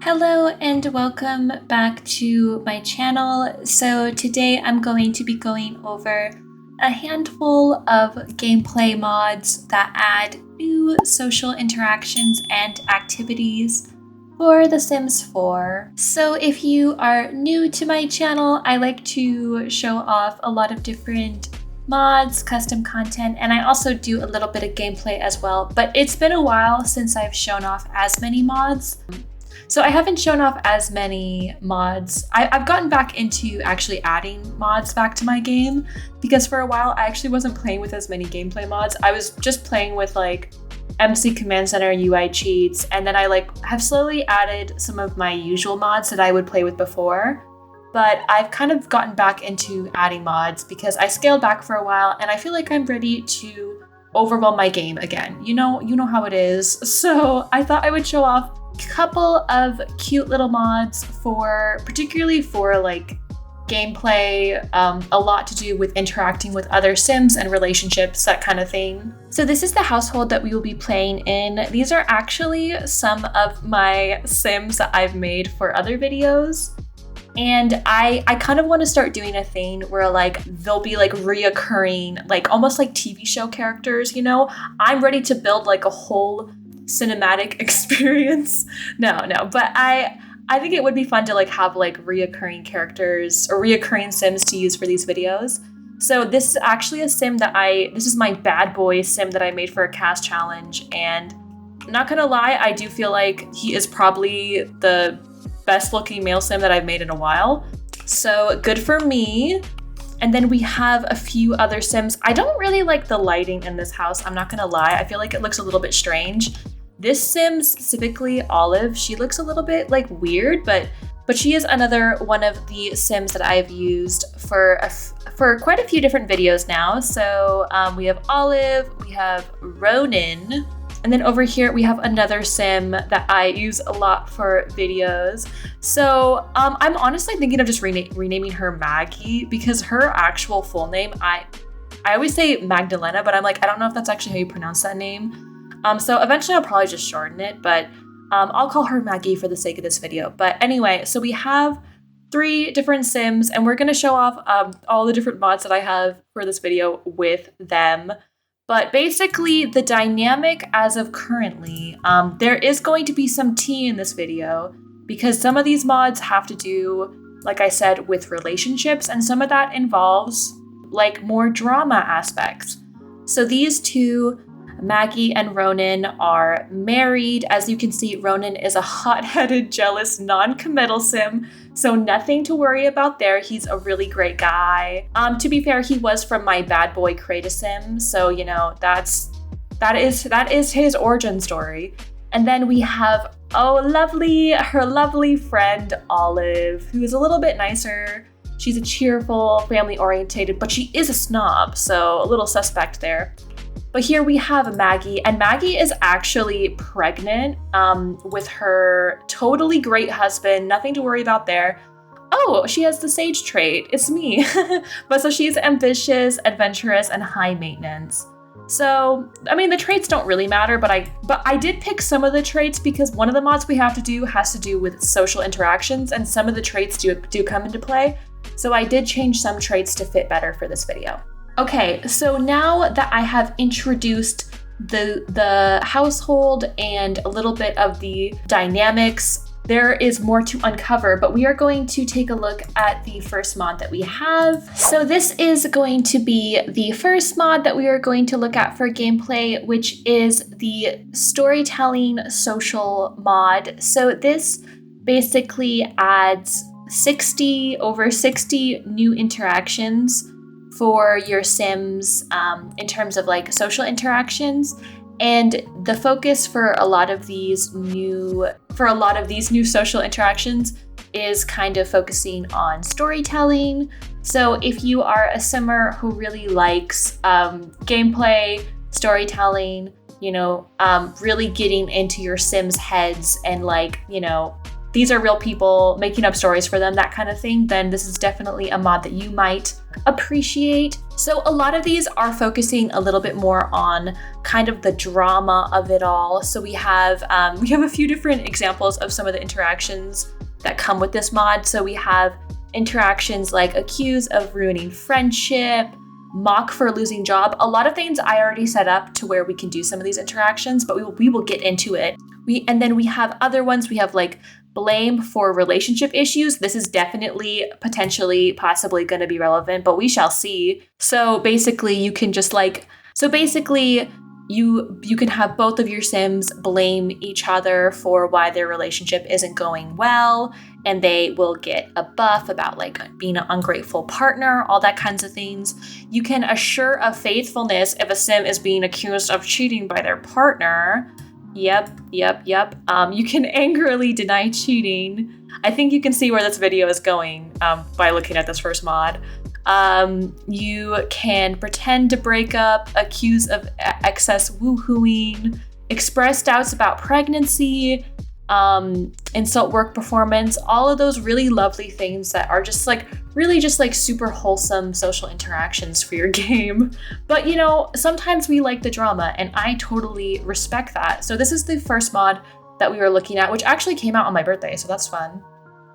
Hello and welcome back to my channel. So today I'm going to be going over a handful of gameplay mods that add new social interactions and activities for The Sims 4. So if you are new to my channel, I like to show off a lot of different mods, custom content, and I also do a little bit of gameplay as well, but it's been a while since I've shown off as many mods. So I haven't shown off as many mods. I've gotten back into actually adding mods back to my game because for a while I actually wasn't playing with as many gameplay mods. I was just playing with like MC Command Center UI cheats, and then I have slowly added some of my usual mods that I would play with before. But I've kind of gotten back into adding mods because I scaled back for a while and I feel like I'm ready to overwhelm my game again. You know how it is. So I thought I would show off couple of cute little mods particularly for like gameplay, a lot to do with interacting with other Sims and relationships, that kind of thing. So this is the household that we will be playing in. These are actually some of my Sims that I've made for other videos. And I kind of want to start doing a thing where like they'll be like reoccurring, like almost like TV show characters, you know? I'm ready to build like a whole cinematic experience. No, but I think it would be fun to like have like reoccurring characters or reoccurring Sims to use for these videos. So this is actually a Sim that this is my bad boy Sim that I made for a cast challenge, and I'm not gonna lie, I do feel like he is probably the best looking male Sim that I've made in a while. So good for me. And then we have a few other Sims. I don't really like the lighting in this house, I'm not gonna lie. I feel like it looks a little bit strange. This Sim, specifically Olive, she looks a little bit like weird, but she is another one of the Sims that I've used for quite a few different videos now. So we have Olive, we have Ronan, and then over here we have another Sim that I use a lot for videos. So I'm honestly thinking of just renaming her Maggie, because her actual full name, I always say Magdalena, but I'm like, I don't know if that's actually how you pronounce that name. So eventually I'll probably just shorten it, but I'll call her Maggie for the sake of this video. But anyway, so we have 3 different Sims, and we're going to show off all the different mods that I have for this video with them. But basically, the dynamic as of currently, there is going to be some tea in this video because some of these mods have to do, like I said, with relationships, and some of that involves like more drama aspects. So these two, Maggie and Ronan, are married. As you can see, Ronan is a hot-headed, jealous, non-committal Sim, so nothing to worry about there. He's a really great guy. To be fair, he was from my bad boy Create a Sim, so you know that is his origin story. And then we have her lovely friend Olive, who is a little bit nicer. She's a cheerful, family-orientated, but she is a snob, so a little suspect there. But here we have Maggie, and Maggie is actually pregnant with her totally great husband. Nothing to worry about there. Oh, she has the sage trait. It's me. But so she's ambitious, adventurous, and high maintenance. So, I mean, the traits don't really matter, but I did pick some of the traits because one of the mods we have to do has to do with social interactions, and some of the traits do come into play. So I did change some traits to fit better for this video. Okay, so now that I have introduced the household and a little bit of the dynamics, there is more to uncover, but we are going to take a look at the first mod that we have. So this is going to be the first mod that we are going to look at for gameplay, which is the storytelling social mod. So this basically adds over 60 new interactions for your Sims in terms of like social interactions. And the focus for a lot of these new social interactions is kind of focusing on storytelling. So if you are a Simmer who really likes gameplay, storytelling, you know, really getting into your Sims' heads and like, you know, these are real people, making up stories for them, that kind of thing, then this is definitely a mod that you might appreciate. So a lot of these are focusing a little bit more on kind of the drama of it all. So we have a few different examples of some of the interactions that come with this mod. So we have interactions like accuse of ruining friendship, mock for losing job. A lot of things I already set up to where we can do some of these interactions, but we will get into it. And then we have other ones. We have like blame for relationship issues. This is definitely potentially possibly going to be relevant, but we shall see. So basically you can just you can have both of your Sims blame each other for why their relationship isn't going well, and they will get a buff about like being an ungrateful partner, all that kinds of things. You can assure of faithfulness if a Sim is being accused of cheating by their partner. Yep. You can angrily deny cheating. I think you can see where this video is going by looking at this first mod. You can pretend to break up, accuse of excess woohooing, express doubts about pregnancy, insult work performance, all of those really lovely things that are just like really just like super wholesome social interactions for your game. But you know, sometimes we like the drama, and I totally respect that. So this is the first mod that we were looking at, which actually came out on my birthday, so that's fun.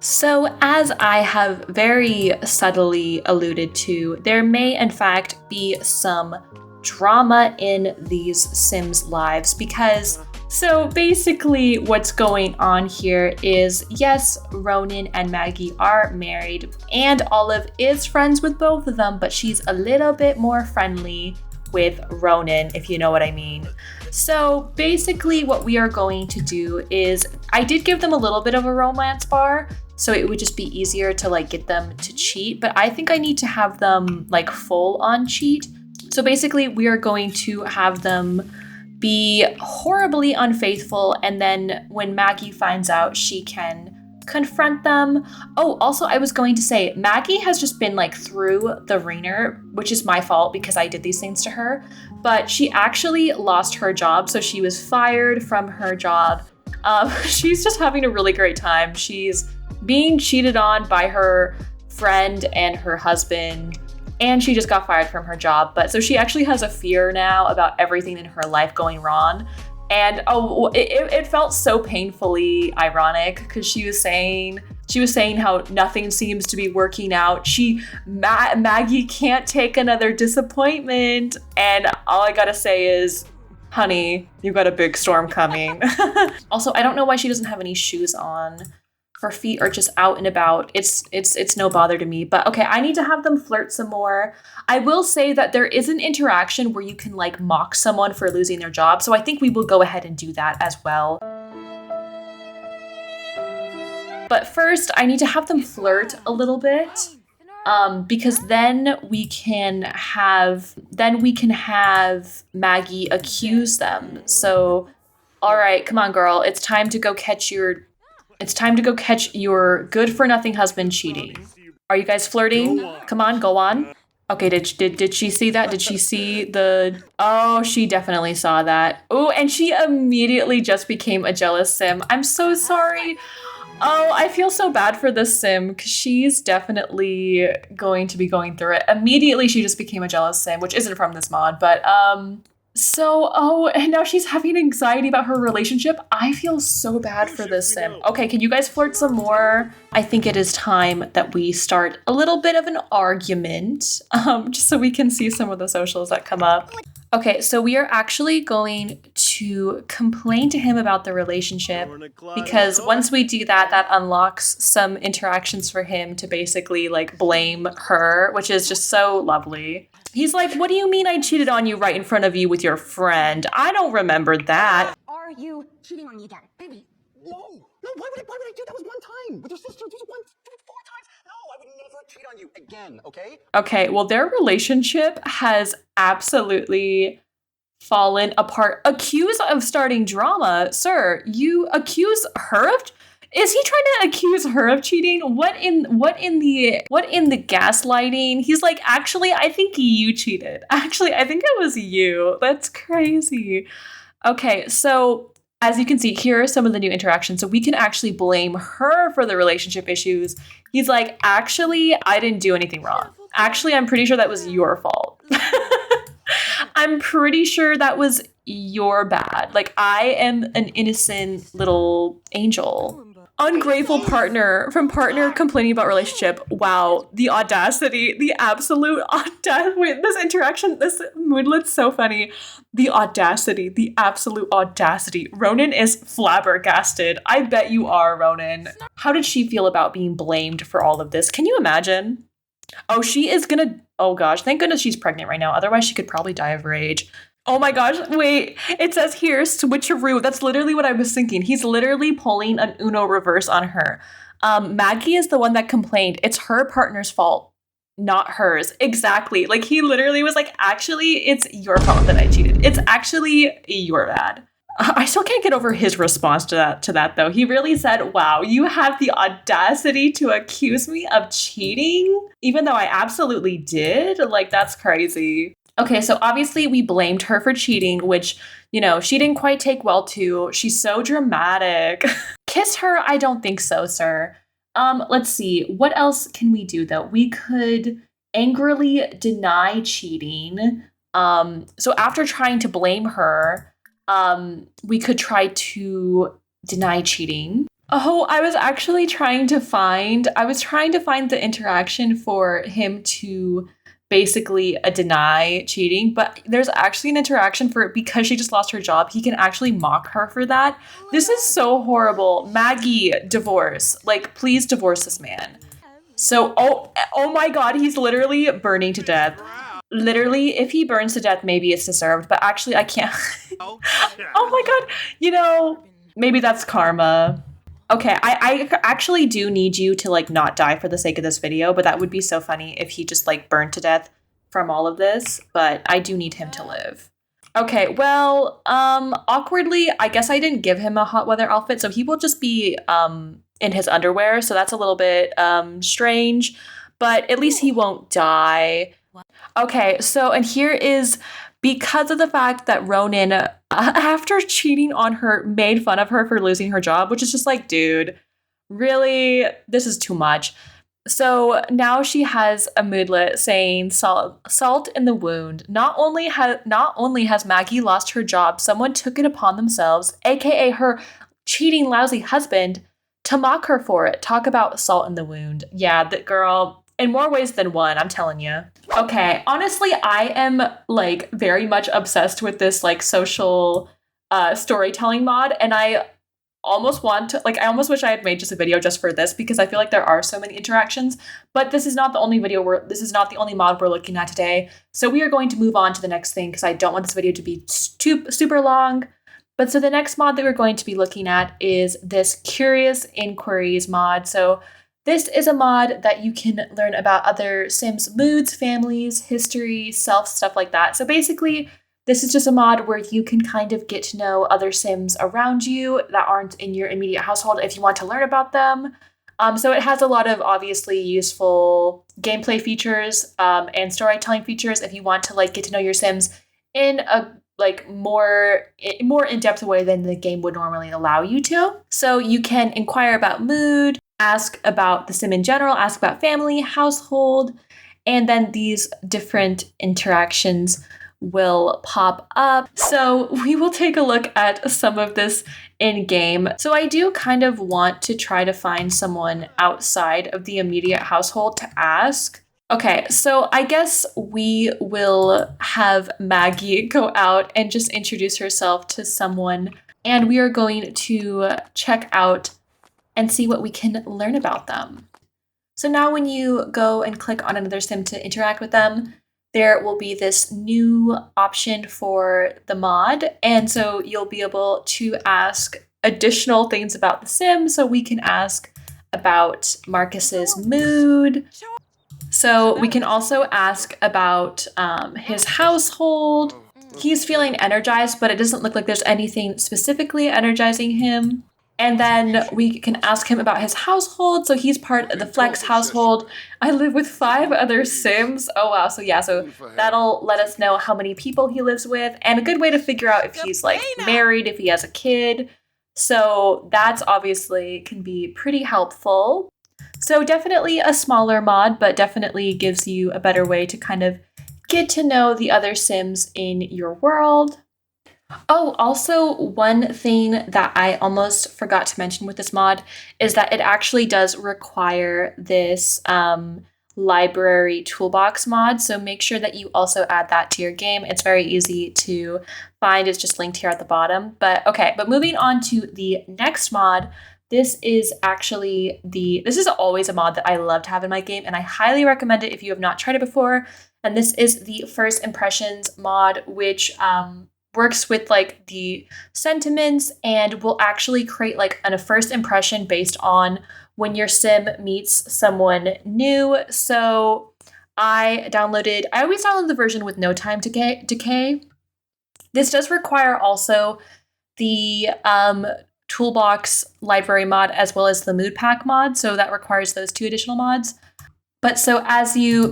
So as I have very subtly alluded to, there may in fact be some drama in these Sims' lives because so basically what's going on here is, yes, Ronan and Maggie are married and Olive is friends with both of them, but she's a little bit more friendly with Ronan, if you know what I mean. So basically what we are going to do is, I did give them a little bit of a romance bar, so it would just be easier to like get them to cheat, but I think I need to have them like full on cheat. So basically we are going to have them be horribly unfaithful, and then when Maggie finds out, she can confront them. Oh, also I was going to say, Maggie has just been like through the ringer, which is my fault because I did these things to her, but she actually lost her job. So she was fired from her job. She's just having a really great time. She's being cheated on by her friend and her husband, and she just got fired from her job. But so she actually has a fear now about everything in her life going wrong. And it felt so painfully ironic because she was saying how nothing seems to be working out. Maggie can't take another disappointment. And all I gotta say is, honey, you've got a big storm coming. Also, I don't know why she doesn't have any shoes on. Her feet are just out and about. It's no bother to me. But okay, I need to have them flirt some more. I will say that there is an interaction where you can like mock someone for losing their job. So I think we will go ahead and do that as well. But first, I need to have them flirt a little bit. Because then we can have Maggie accuse them. So, all right, come on, girl. It's time to go catch your good for nothing husband cheating. Are you guys flirting? Come on, go on. Okay, did she see that? Did she see the... Oh, she definitely saw that. Oh, and she immediately just became a jealous Sim. I'm so sorry. Oh, I feel so bad for this Sim because she's definitely going to be going through it. Immediately, she just became a jealous Sim, which isn't from this mod, but and now she's having anxiety about her relationship. I feel so bad for this Sim. Okay, can you guys flirt some more? I think it is time that we start a little bit of an argument, just so we can see some of the socials that come up. Okay, so we are actually going to complain to him about the relationship because once we do that, that unlocks some interactions for him to basically like blame her, which is just so lovely. He's like, what do you mean I cheated on you right in front of you with your friend? I don't remember that. Are you cheating on me again? Baby, no, why would I do that? Was one time with your sister, do it 4 times. No, I would never cheat on you again, okay? Okay, well, their relationship has absolutely fallen apart. Accused of starting drama. Sir, you accuse her of... Is he trying to accuse her of cheating? What in the gaslighting? He's like, actually, I think you cheated. Actually, I think it was you. That's crazy. Okay, so as you can see, here are some of the new interactions. So we can actually blame her for the relationship issues. He's like, actually, I didn't do anything wrong. Actually, I'm pretty sure that was your fault. I'm pretty sure that was your bad. Like, I am an innocent little angel. Ungrateful partner from partner complaining about relationship. Wow, the audacity, the absolute audacity. Wait, this interaction, this moodlet's so funny. The audacity, the absolute audacity. Ronan is flabbergasted. I bet you are, Ronan. How did she feel about being blamed for all of this? Can you imagine? Oh, she is gonna. Oh gosh, thank goodness she's pregnant right now. Otherwise, she could probably die of rage. Oh my gosh, wait. It says here switcheroo. That's literally what I was thinking. He's literally pulling an Uno reverse on her. Maggie is the one that complained. It's her partner's fault, not hers. Exactly. Like, he literally was like, actually, it's your fault that I cheated. It's actually your bad. I still can't get over his response to that though. He really said, "Wow, you have the audacity to accuse me of cheating, even though I absolutely did." Like, that's crazy. Okay, so obviously we blamed her for cheating, which, you know, she didn't quite take well to. She's so dramatic. Kiss her? I don't think so, sir. Let's see. What else can we do though? We could angrily deny cheating. So after trying to blame her, we could try to deny cheating. Oh, I was trying to find the interaction for him to basically deny cheating, but there's actually an interaction for it because she just lost her job. He can actually mock her for that. This is so horrible. Maggie, divorce. Like, please divorce this man. So, oh my God, he's literally burning to death. Literally, if he burns to death, maybe it's deserved, but actually I can't. Oh my God. You know, maybe that's karma. Okay, I actually do need you to, like, not die for the sake of this video, but that would be so funny if he just, like, burned to death from all of this, but I do need him to live. Okay, well, awkwardly, I guess I didn't give him a hot weather outfit, so he will just be, in his underwear, so that's a little bit, strange, but at least he won't die. Okay, so, and here is, because of the fact that Ronan, after cheating on her, made fun of her for losing her job, which is just like, dude, really? This is too much. So now she has a moodlet saying salt in the wound. Not only has Maggie lost her job, someone took it upon themselves, aka her cheating lousy husband, to mock her for it. Talk about salt in the wound. Yeah, that girl, in more ways than one, I'm telling you. Okay, honestly, I am, like, very much obsessed with this, like, social storytelling mod, and I almost wish I had made just a video just for this, because I feel like there are so many interactions, but this is not the only mod we're looking at today. So we are going to move on to the next thing, because I don't want this video to be super long. But so the next mod that we're going to be looking at is this Curious Inquiries mod. So this is a mod that you can learn about other Sims moods, families, history, self, stuff like that. So basically, this is just a mod where you can kind of get to know other Sims around you that aren't in your immediate household if you want to learn about them. So it has a lot of obviously useful gameplay features and storytelling features if you want to, like, get to know your Sims in a, like, more in-depth way than the game would normally allow you to. So you can inquire about mood, ask about the Sim in general, ask about family, household, and then these different interactions will pop up. So we will take a look at some of this in game. So I do kind of want to try to find someone outside of the immediate household to ask. Okay, so I guess we will have Maggie go out and just introduce herself to someone, and we are going to check out and see what we can learn about them. So now when you go and click on another Sim to interact with them, there will be this new option for the mod. And so you'll be able to ask additional things about the Sim. So we can ask about Marcus's mood. So we can also ask about his household. He's feeling energized, but it doesn't look like there's anything specifically energizing him. And then we can ask him about his household. So he's part of the Flex household. I live with 5 other Sims. Oh, wow. So yeah, so that'll let us know how many people he lives with, and a good way to figure out if he's, like, married, if he has a kid. So that's obviously can be pretty helpful. So definitely a smaller mod, but definitely gives you a better way to kind of get to know the other Sims in your world. Oh, also, one thing that I almost forgot to mention with this mod is that it actually does require this library toolbox mod. So make sure that you also add that to your game. It's very easy to find, it's just linked here at the bottom. But okay, but moving on to the next mod. This is always a mod that I love to have in my game, and I highly recommend it if you have not tried it before. And this is the First Impressions mod, which works with like the sentiments and will actually create like a first impression based on when your sim meets someone new. So I always download the version with no time decay. This does require also the toolbox library mod as well as the mood pack mod. So that requires those 2 additional mods. But as you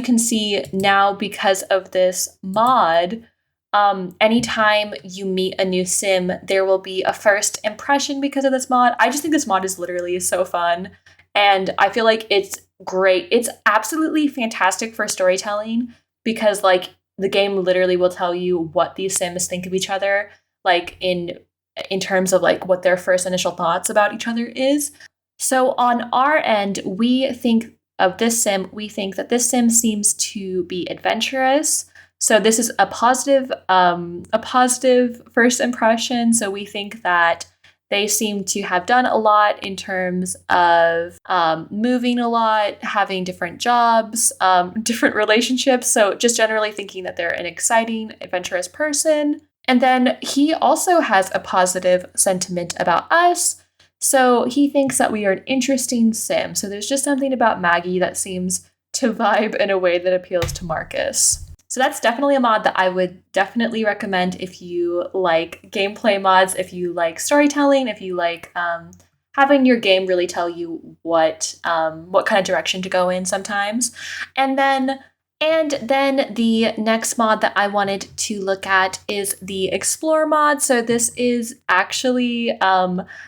can see now, because of this mod, anytime you meet a new sim, there will be a first impression because of this mod. I just think this mod is literally so fun, and I feel like it's great. It's absolutely fantastic for storytelling because like the game literally will tell you what these sims think of each other, like in terms of like what their first initial thoughts about each other is. So on our end, we think that this sim seems to be adventurous. So this is a positive first impression. So we think that they seem to have done a lot in terms of moving a lot, having different jobs, different relationships. So just generally thinking that they're an exciting, adventurous person. And then he also has a positive sentiment about us. So he thinks that we are an interesting sim. So there's just something about Maggie that seems to vibe in a way that appeals to Marcus. So that's definitely a mod that I would definitely recommend if you like gameplay mods, if you like storytelling, if you like having your game really tell you what kind of direction to go in sometimes. And then the next mod that I wanted to look at is the Explore mod. So this is actually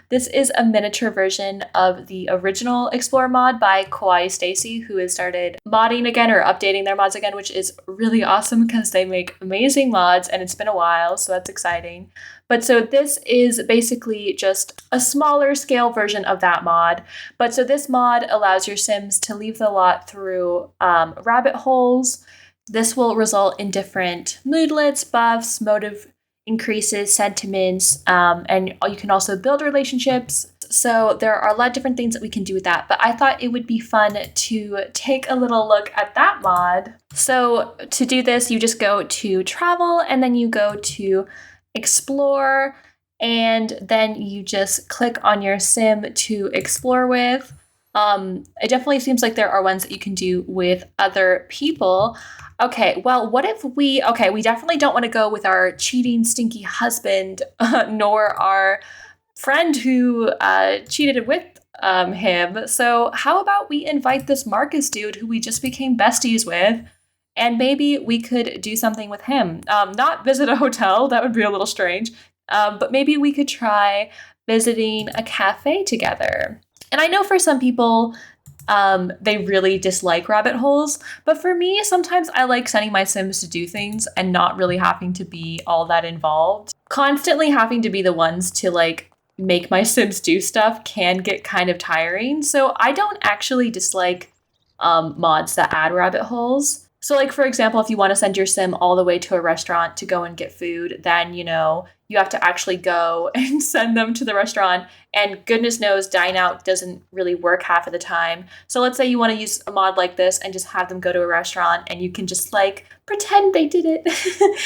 this is a miniature version of the original Explore mod by Kawaii Stacy, who has started modding again or updating their mods again, which is really awesome because they make amazing mods and it's been a while, so that's exciting. But so this is basically just a smaller scale version of that mod. But so this mod allows your Sims to leave the lot through rabbit holes. This will result in different moodlets, buffs, motive increases, sentiments, and you can also build relationships. So there are a lot of different things that we can do with that. But I thought it would be fun to take a little look at that mod. So to do this, you just go to travel and then you go to explore, and then you just click on your sim to explore with. It definitely seems like there are ones that you can do with other people. Okay, well, we definitely don't want to go with our cheating, stinky husband, nor our friend who cheated with him. So how about we invite this Marcus dude who we just became besties with, and maybe we could do something with him. Not visit a hotel, that would be a little strange, but maybe we could try visiting a cafe together. And I know for some people, they really dislike rabbit holes, but for me, sometimes I like sending my Sims to do things and not really having to be all that involved. Constantly having to be the ones to like make my Sims do stuff can get kind of tiring, so I don't actually dislike mods that add rabbit holes. So, like, for example, if you want to send your sim all the way to a restaurant to go and get food, then, you have to actually go and send them to the restaurant. And goodness knows, dine out doesn't really work half of the time. So let's say you want to use a mod like this and just have them go to a restaurant and you can just like pretend they did it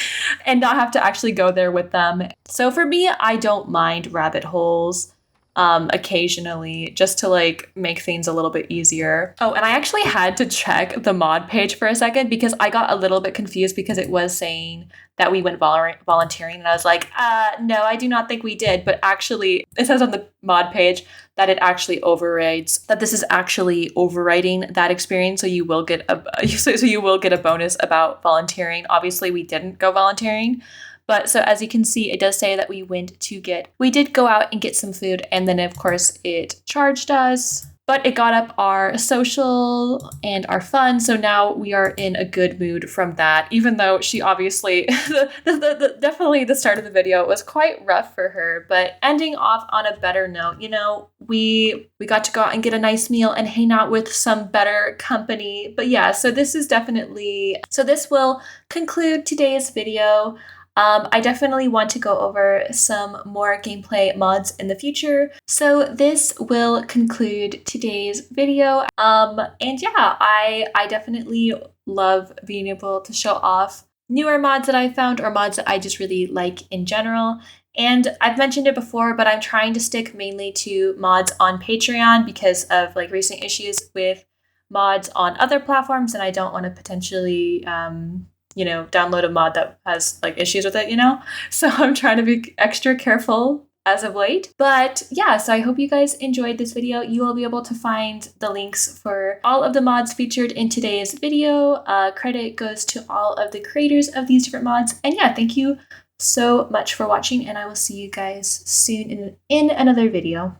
and not have to actually go there with them. So for me, I don't mind rabbit holes. Occasionally, just to like make things a little bit easier. Oh, and I actually had to check the mod page for a second because I got a little bit confused because it was saying that we went volunteering, and I was like, no, I do not think we did. But actually, it says on the mod page that it actually overrides, that this is actually overriding that experience. So you will get a bonus about volunteering. Obviously, we didn't go volunteering. But so as you can see, it does say that we did go out and get some food, and then of course it charged us. But it got up our social and our fun, so now we are in a good mood from that, even though she obviously, definitely the start of the video was quite rough for her, but ending off on a better note, you know, we got to go out and get a nice meal and hang out with some better company. But yeah, so this will conclude today's video. I definitely want to go over some more gameplay mods in the future. So this will conclude today's video. And yeah, I definitely love being able to show off newer mods that I found or mods that I just really like in general. And I've mentioned it before, but I'm trying to stick mainly to mods on Patreon because of like recent issues with mods on other platforms, and I don't want to potentially download a mod that has like issues with it, you know? So I'm trying to be extra careful as of late. But yeah, so I hope you guys enjoyed this video. You will be able to find the links for all of the mods featured in today's video. Credit goes to all of the creators of these different mods. And yeah, thank you so much for watching, and I will see you guys soon in another video.